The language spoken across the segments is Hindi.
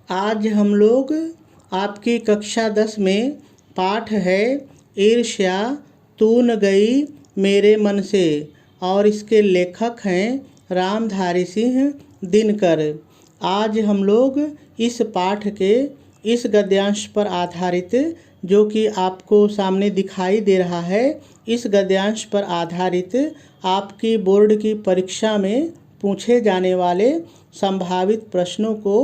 आज हम लोग आपकी कक्षा 10 में पाठ है ईर्ष्या तू न गई मेरे मन से और इसके लेखक हैं रामधारी सिंह दिनकर। आज हम लोग इस पाठ के इस गद्यांश पर आधारित जो कि आपको सामने दिखाई दे रहा है, इस गद्यांश पर आधारित आपकी बोर्ड की परीक्षा में पूछे जाने वाले संभावित प्रश्नों को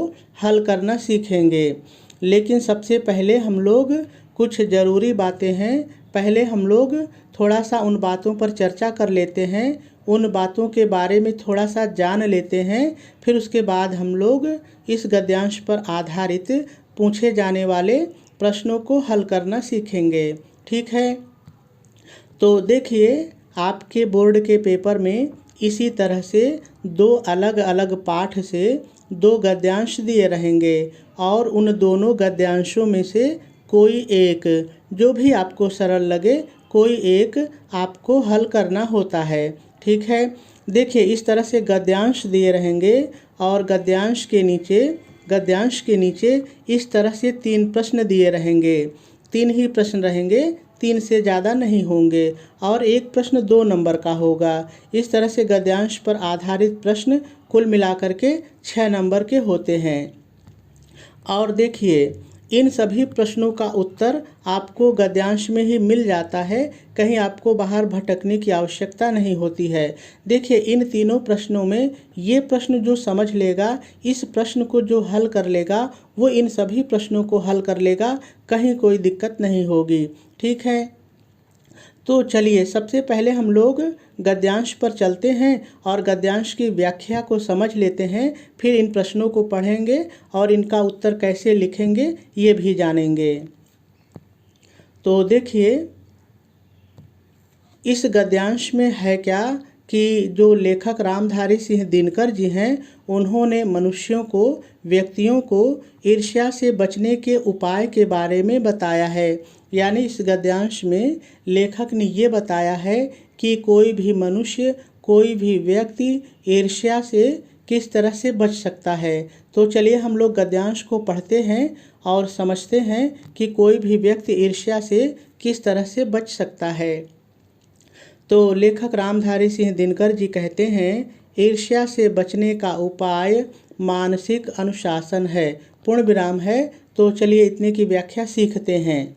हल करना सीखेंगे। लेकिन सबसे पहले हम लोग कुछ ज़रूरी बातें हैं, पहले हम लोग थोड़ा सा उन बातों पर चर्चा कर लेते हैं, उन बातों के बारे में थोड़ा सा जान लेते हैं, फिर उसके बाद हम लोग इस गद्यांश पर आधारित पूछे जाने वाले प्रश्नों को हल करना सीखेंगे। ठीक है, तो देखिए आपके बोर्ड के पेपर में इसी तरह से दो अलग अलग पाठ से दो गद्यांश दिए रहेंगे और उन दोनों गद्यांशों में से कोई एक, जो भी आपको सरल लगे, कोई एक आपको हल करना होता है। ठीक है, देखिए इस तरह से गद्यांश दिए रहेंगे और गद्यांश के नीचे इस तरह से 3 प्रश्न दिए रहेंगे। 3 ही प्रश्न रहेंगे, 3 से ज़्यादा नहीं होंगे और एक प्रश्न 2 नंबर का होगा। इस तरह से गद्यांश पर आधारित प्रश्न कुल मिलाकर के 6 नंबर के होते हैं। और देखिए इन सभी प्रश्नों का उत्तर आपको गद्यांश में ही मिल जाता है, कहीं आपको बाहर भटकने की आवश्यकता नहीं होती है। देखिए इन तीनों प्रश्नों में ये प्रश्न जो समझ लेगा, इस प्रश्न को जो हल कर लेगा, वो इन सभी प्रश्नों को हल कर लेगा, कहीं कोई दिक्कत नहीं होगी। ठीक है, तो चलिए सबसे पहले हम लोग गद्यांश पर चलते हैं और गद्यांश की व्याख्या को समझ लेते हैं, फिर इन प्रश्नों को पढ़ेंगे और इनका उत्तर कैसे लिखेंगे ये भी जानेंगे। तो देखिए इस गद्यांश में है क्या कि जो लेखक रामधारी सिंह दिनकर जी हैं, उन्होंने व्यक्तियों को ईर्ष्या से बचने के उपाय के बारे में बताया है। यानी इस गद्यांश में लेखक ने ये बताया है कि कोई भी मनुष्य, कोई भी व्यक्ति ईर्ष्या से किस तरह से बच सकता है। तो चलिए हम लोग गद्यांश को पढ़ते हैं और समझते हैं कि कोई भी व्यक्ति ईर्ष्या से किस तरह से बच सकता है। तो लेखक रामधारी सिंह दिनकर जी कहते हैं, ईर्ष्या से बचने का उपाय मानसिक अनुशासन है। पूर्ण विराम है। तो चलिए इतने की व्याख्या सीखते हैं।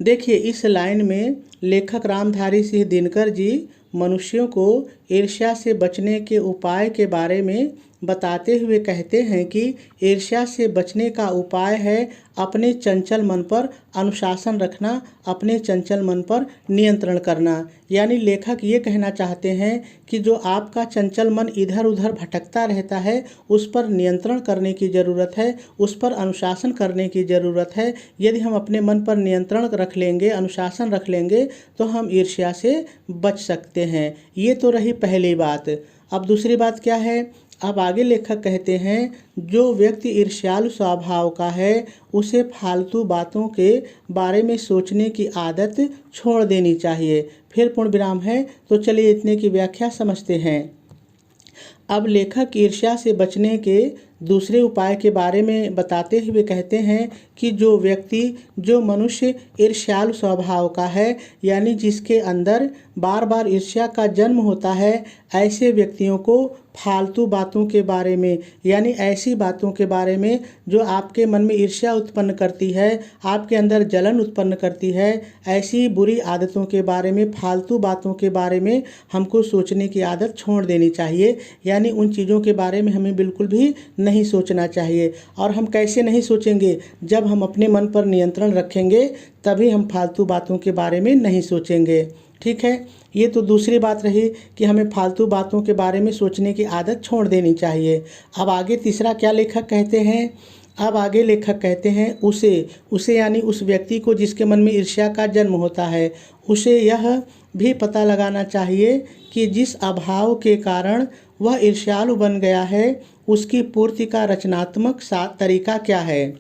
देखिए इस लाइन में लेखक रामधारी सिंह दिनकर जी मनुष्यों को ईर्ष्या से बचने के उपाय के बारे में बताते हुए कहते हैं कि ईर्ष्या से बचने का उपाय है अपने चंचल मन पर अनुशासन रखना, अपने चंचल मन पर नियंत्रण करना। यानी लेखक ये कहना चाहते हैं कि जो आपका चंचल मन इधर उधर भटकता रहता है, उस पर नियंत्रण करने की ज़रूरत है, उस पर अनुशासन करने की ज़रूरत है। यदि हम अपने मन पर नियंत्रण रख लेंगे, अनुशासन रख लेंगे, तो हम ईर्ष्या से बच सकते हैं। ये तो रही पहली बात। अब दूसरी बात क्या है? अब आगे लेखक कहते हैं, जो व्यक्ति ईर्ष्यालु स्वभाव का है, उसे फालतू बातों के बारे में सोचने की आदत छोड़ देनी चाहिए। फिर पूर्ण विराम है। तो चलिए इतने की व्याख्या समझते हैं। अब लेखक ईर्ष्या से बचने के दूसरे उपाय के बारे में बताते हुए कहते हैं कि जो मनुष्य ईर्ष्यालु स्वभाव का है, यानी जिसके अंदर बार बार ईर्ष्या का जन्म होता है, ऐसे व्यक्तियों को फालतू बातों के बारे में, यानी ऐसी बातों के बारे में जो आपके मन में ईर्ष्या उत्पन्न करती है, आपके अंदर जलन उत्पन्न करती है, ऐसी बुरी आदतों के बारे में, फालतू बातों के बारे में हमको सोचने की आदत छोड़ देनी चाहिए। यानी उन चीज़ों के बारे में हमें बिल्कुल भी नहीं सोचना चाहिए। और हम कैसे नहीं सोचेंगे? जब हम अपने मन पर नियंत्रण रखेंगे, तभी हम फालतू बातों के बारे में नहीं सोचेंगे। ठीक है, ये तो दूसरी बात रही कि हमें फालतू बातों के बारे में सोचने की आदत छोड़ देनी चाहिए। अब आगे तीसरा क्या लेखक कहते हैं? अब आगे लेखक कहते हैं उसे यानी उस व्यक्ति को जिसके मन में ईर्ष्या का जन्म होता है, उसे यह भी पता लगाना चाहिए कि जिस अभाव के कारण वह ईर्ष्यालु बन गया है, उसकी पूर्ति का रचनात्मक तरीका क्या है।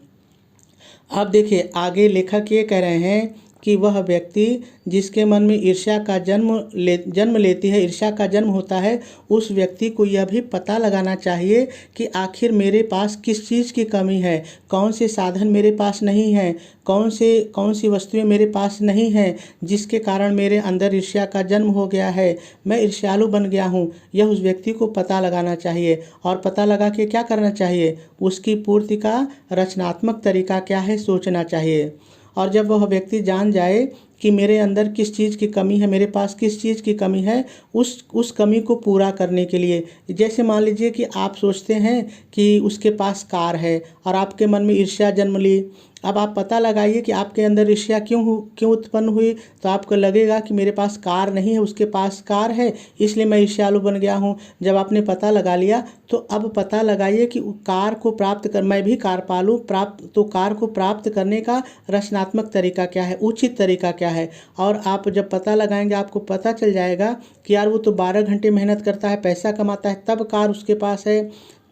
अब देखिए आगे लेखक ये कह रहे हैं कि वह व्यक्ति जिसके मन में ईर्ष्या का जन्म लेती है, ईर्ष्या का जन्म होता है, उस व्यक्ति को यह भी पता लगाना चाहिए कि आखिर मेरे पास किस चीज़ की कमी है, कौन से साधन मेरे पास नहीं है, कौन सी वस्तुएं मेरे पास नहीं हैं जिसके कारण मेरे अंदर ईर्ष्या का जन्म हो गया है, मैं ईर्ष्यालु बन गया हूँ। यह उस व्यक्ति को पता लगाना चाहिए और पता लगा के क्या करना चाहिए, उसकी पूर्ति का रचनात्मक तरीका क्या है सोचना चाहिए। और जब वह व्यक्ति जान जाए कि मेरे अंदर किस चीज़ की कमी है, मेरे पास किस चीज़ की कमी है, उस कमी को पूरा करने के लिए, जैसे मान लीजिए कि आप सोचते हैं कि उसके पास कार है और आपके मन में ईर्ष्या जन्म ली। अब आप पता लगाइए कि आपके अंदर ईर्ष्या क्यों उत्पन्न हुई। तो आपको लगेगा कि मेरे पास कार नहीं है, उसके पास कार है, इसलिए मैं ईर्ष्यालु बन गया हूँ। जब आपने पता लगा लिया तो अब पता लगाइए कि कार को प्राप्त कर, मैं भी कार पालूँ तो कार को प्राप्त करने का रचनात्मक तरीका क्या है, उचित तरीका क्या है। और आप जब पता लगाएंगे आपको पता चल जाएगा कि यार वो तो 12 घंटे मेहनत करता है, पैसा कमाता है, तब कार उसके पास है।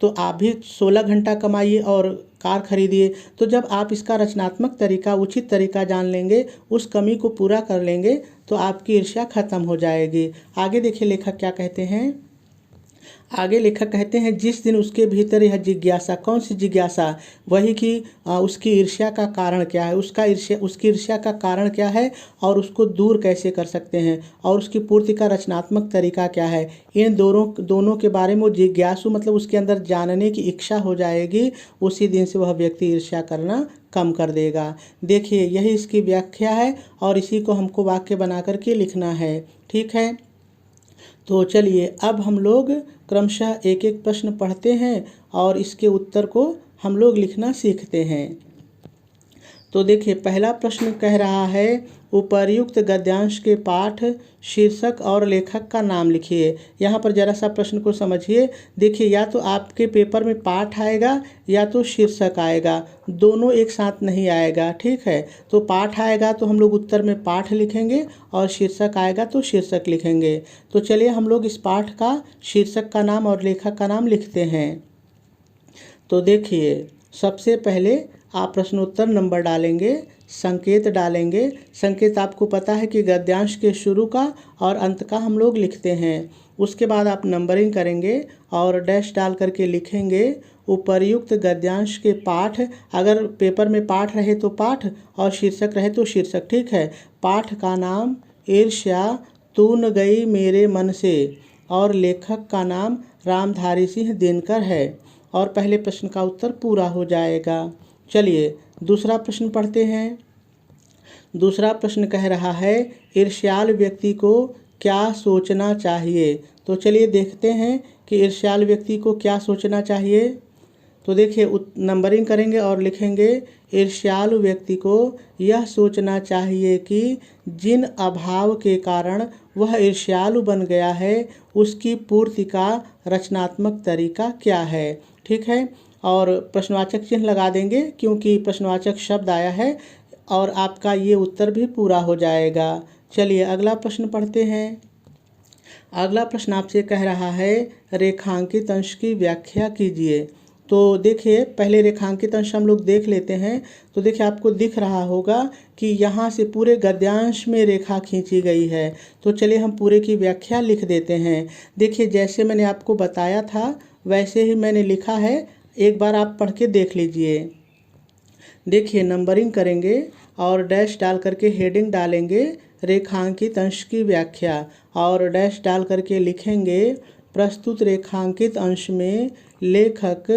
तो आप भी 16 घंटा कमाइए और कार खरीदिए। तो जब आप इसका रचनात्मक तरीका, उचित तरीका जान लेंगे, उस कमी को पूरा कर लेंगे, तो आपकी ईर्ष्या खत्म हो जाएगी। आगे देखिए लेखक क्या कहते हैं। आगे लेखक कहते हैं जिस दिन उसके भीतर यह जिज्ञासा, कौन सी जिज्ञासा, वही कि उसकी ईर्ष्या का कारण क्या है, उसकी ईर्ष्या का कारण क्या है और उसको दूर कैसे कर सकते हैं और उसकी पूर्ति का रचनात्मक तरीका क्या है, इन दोनों के बारे में वो जिज्ञासु मतलब उसके अंदर जानने की इच्छा हो जाएगी। उसी दिन से वह व्यक्ति ईर्ष्या करना कम कर देगा। देखिए यही इसकी व्याख्या है और इसी को हमको वाक्य बना करके लिखना है। ठीक है, तो चलिए अब हम लोग क्रमशः एक एक प्रश्न पढ़ते हैं और इसके उत्तर को हम लोग लिखना सीखते हैं। तो देखिए पहला प्रश्न कह रहा है उपर्युक्त गद्यांश के पाठ, शीर्षक और लेखक का नाम लिखिए। यहाँ पर जरा सा प्रश्न को समझिए। देखिए या तो आपके पेपर में पाठ आएगा या तो शीर्षक आएगा, दोनों एक साथ नहीं आएगा। ठीक है, तो पाठ आएगा तो हम लोग उत्तर में पाठ लिखेंगे और शीर्षक आएगा तो शीर्षक लिखेंगे। तो चलिए हम लोग इस पाठ का शीर्षक का नाम और लेखक का नाम लिखते हैं। तो देखिए सबसे पहले आप प्रश्नोत्तर नंबर डालेंगे, संकेत डालेंगे। संकेत आपको पता है कि गद्यांश के शुरू का और अंत का हम लोग लिखते हैं। उसके बाद आप नंबरिंग करेंगे और डैश डाल करके लिखेंगे उपर्युक्त गद्यांश के पाठ। अगर पेपर में पाठ रहे तो पाठ और शीर्षक रहे तो शीर्षक। ठीक है, पाठ का नाम ईर्ष्या तू न गई मेरे मन से और लेखक का नाम रामधारी सिंह दिनकर है और पहले प्रश्न का उत्तर पूरा हो जाएगा। चलिए दूसरा प्रश्न पढ़ते हैं। दूसरा प्रश्न कह रहा है ईर्ष्याल व्यक्ति को क्या सोचना चाहिए। तो चलिए देखते हैं कि ईर्ष्याल व्यक्ति को क्या सोचना चाहिए। तो देखिए नंबरिंग करेंगे और लिखेंगे ईर्ष्यालु व्यक्ति को यह सोचना चाहिए कि जिन अभाव के कारण वह ईर्ष्यालु बन गया है उसकी पूर्ति का रचनात्मक तरीका क्या है। ठीक है, और प्रश्नवाचक चिन्ह लगा देंगे क्योंकि प्रश्नवाचक शब्द आया है और आपका ये उत्तर भी पूरा हो जाएगा। चलिए अगला प्रश्न पढ़ते हैं। अगला प्रश्न आपसे कह रहा है रेखांकित अंश की व्याख्या कीजिए। तो देखिए पहले रेखांकित अंश हम लोग देख लेते हैं। तो देखिए आपको दिख रहा होगा कि यहाँ से पूरे गद्यांश में रेखा खींची गई है। तो चलिए हम पूरे की व्याख्या लिख देते हैं। देखिए जैसे मैंने आपको बताया था वैसे ही मैंने लिखा है, एक बार आप पढ़ के देख लीजिए। देखिए नंबरिंग करेंगे और डैश डाल करके हेडिंग डालेंगे रेखांकित अंश की व्याख्या और डैश डाल करके लिखेंगे प्रस्तुत रेखांकित अंश में लेखक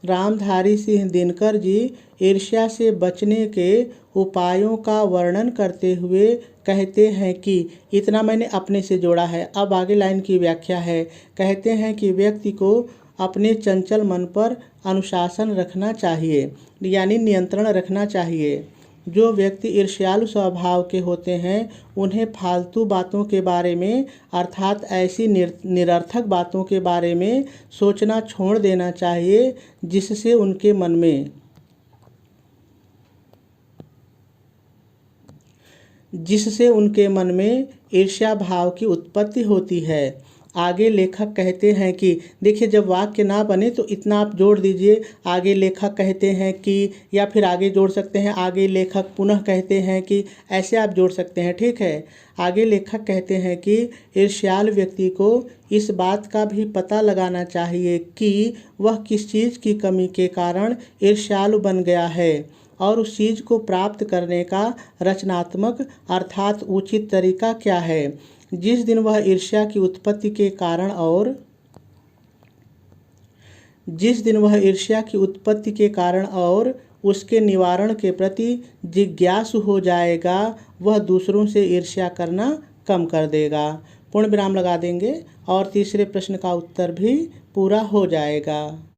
रामधारी सिंह दिनकर जी ईर्ष्या से बचने के उपायों का वर्णन करते हुए कहते हैं कि, इतना मैंने अपने से जोड़ा है। अब आगे लाइन की व्याख्या है। कहते हैं कि व्यक्ति को अपने चंचल मन पर अनुशासन रखना चाहिए, यानी नियंत्रण रखना चाहिए। जो व्यक्ति ईर्ष्यालु स्वभाव के होते हैं उन्हें फालतू बातों के बारे में अर्थात ऐसी निरर्थक बातों के बारे में सोचना छोड़ देना चाहिए जिससे उनके मन में ईर्ष्या भाव की उत्पत्ति होती है। आगे लेखक कहते हैं कि, देखिए जब वाक्य ना बने तो इतना आप जोड़ दीजिए, आगे लेखक कहते हैं कि, या फिर आगे जोड़ सकते हैं आगे लेखक पुनः कहते हैं कि, ऐसे आप जोड़ सकते हैं। ठीक है। आगे लेखक कहते हैं कि ईर्ष्यालु व्यक्ति को इस बात का भी पता लगाना चाहिए कि वह किस चीज़ की कमी के कारण ईर्ष्यालु बन गया है और उस चीज़ को प्राप्त करने का रचनात्मक अर्थात उचित तरीका क्या है। जिस दिन वह ईर्ष्या की उत्पत्ति के कारण और उसके निवारण के प्रति जिज्ञासु हो जाएगा, वह दूसरों से ईर्ष्या करना कम कर देगा। पूर्ण विराम लगा देंगे और तीसरे प्रश्न का उत्तर भी पूरा हो जाएगा।